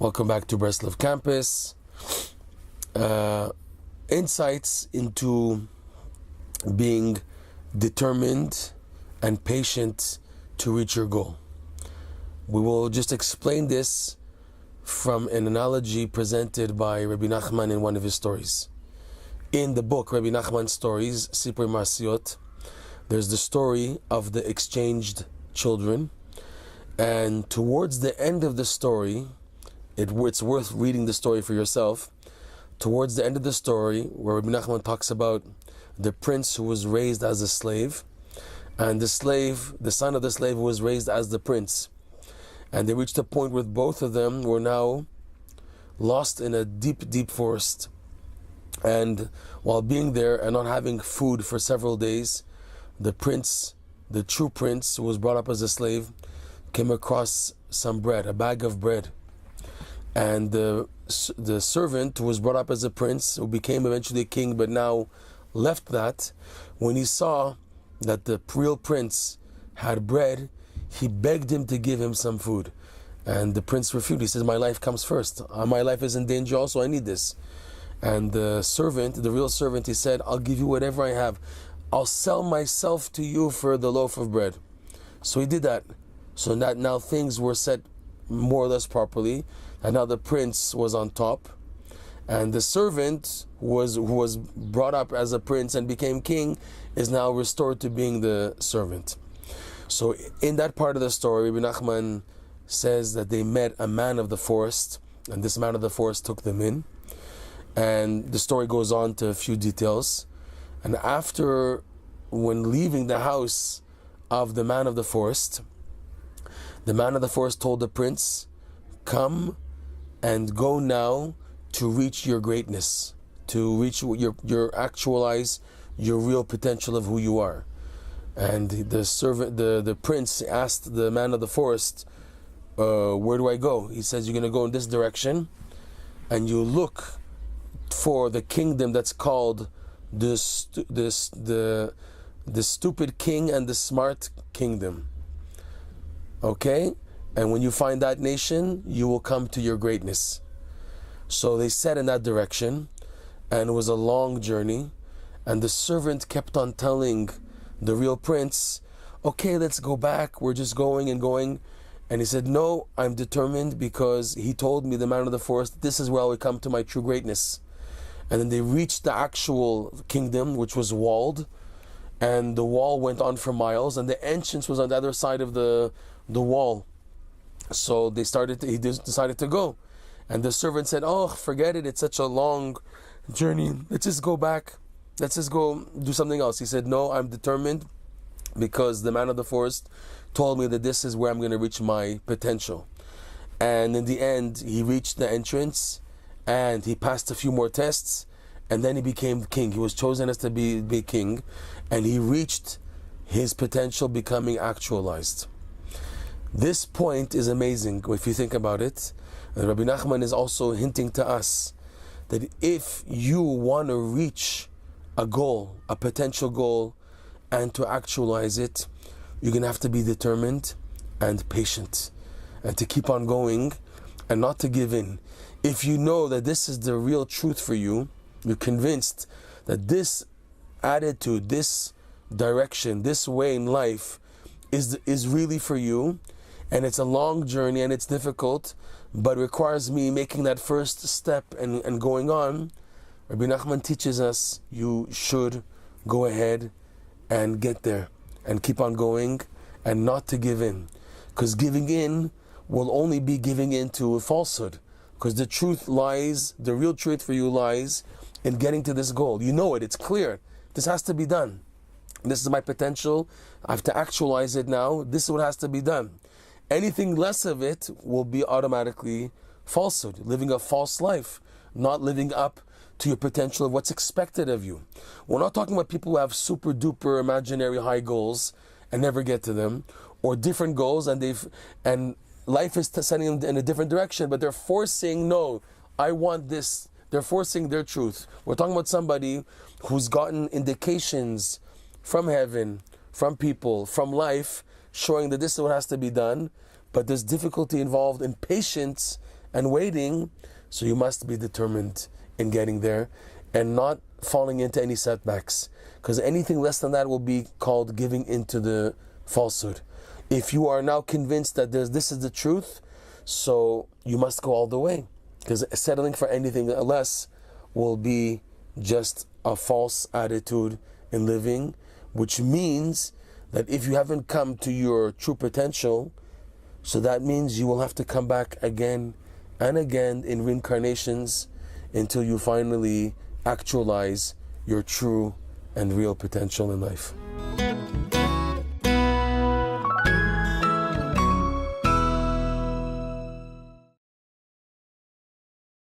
Welcome back to Breslov campus. Insights into being determined and patient to reach your goal. We will just explain this from an analogy presented by Rabbi Nachman in one of his stories. In the book Rabbi Nachman's Stories, Sipur Marsiot, there's the story of the exchanged children, and towards the end of the story, it's worth reading the story for yourself. Towards the end of the story, where Rabbi Nachman talks about the prince who was raised as a slave, and the son of the slave who was raised as the prince. And they reached a point where both of them were now lost in a deep, deep forest. And while being there and not having food for several days, the prince, the true prince who was brought up as a slave, came across some bread, a bag of bread. And the servant who was brought up as a prince, who became eventually a king, but now left that, when he saw that the real prince had bread, he begged him to give him some food. And the prince refused. He says, my life comes first. My life is in danger also, I need this. And the servant, the real servant, he said, I'll give you whatever I have. I'll sell myself to you for the loaf of bread. So he did that. So that now things were set more or less properly. And now the prince was on top, and the servant who was brought up as a prince and became king is now restored to being the servant. So in that part of the story, Rabbi Nachman says that they met a man of the forest, and this man of the forest took them in. And the story goes on to a few details. And after, when leaving the house of the man of the forest told the prince, come and go now to reach your greatness, to reach your actualize your real potential of who you are. And the prince asked the man of the forest, where do I go? He says, you're going to go in this direction, and you look for the kingdom that's called the stupid king and the smart kingdom. Okay? And when you find that nation, you will come to your greatness. So they set in that direction, and it was a long journey. And the servant kept on telling the real prince, okay, let's go back. We're just going and going. And he said, no, I'm determined, because he told me, the man of the forest, this is where I will come to my true greatness. And then they reached the actual kingdom, which was walled. And the wall went on for miles, and the entrance was on the other side of the wall. So he decided to go. And the servant said, oh, forget it, it's such a long journey. Let's just go back. Let's just go do something else. He said, no, I'm determined, because the man of the forest told me that this is where I'm going to reach my potential. And in the end, he reached the entrance, and he passed a few more tests, and then he became king. He was chosen as to be king, and he reached his potential becoming actualized. This point is amazing if you think about it. And Rabbi Nachman is also hinting to us that if you want to reach a goal, a potential goal, and to actualize it, you're going to have to be determined and patient, and to keep on going and not to give in. If you know that this is the real truth for you, you're convinced that this attitude, this direction, this way in life is really for you, and it's a long journey and it's difficult, but requires me making that first step and going on, Rabbi Nachman teaches us you should go ahead and get there and keep on going and not to give in. Because giving in will only be giving in to a falsehood. Because the truth lies, the real truth for you lies in getting to this goal. You know it, it's clear. This has to be done. This is my potential. I have to actualize it now. This is what has to be done. Anything less of it will be automatically falsehood, living a false life, not living up to your potential of what's expected of you. We're not talking about people who have super duper imaginary high goals and never get to them, or different goals and life is sending them in a different direction, but they're forcing, no, I want this. They're forcing their truth. We're talking about somebody who's gotten indications from heaven, from people, from life, showing that this is what has to be done, but there's difficulty involved in patience and waiting. So you must be determined in getting there and not falling into any setbacks, because anything less than that will be called giving into the falsehood. If you are now convinced that this is the truth, so you must go all the way, because settling for anything less will be just a false attitude in living, which means that if you haven't come to your true potential, so that means you will have to come back again and again in reincarnations until you finally actualize your true and real potential in life.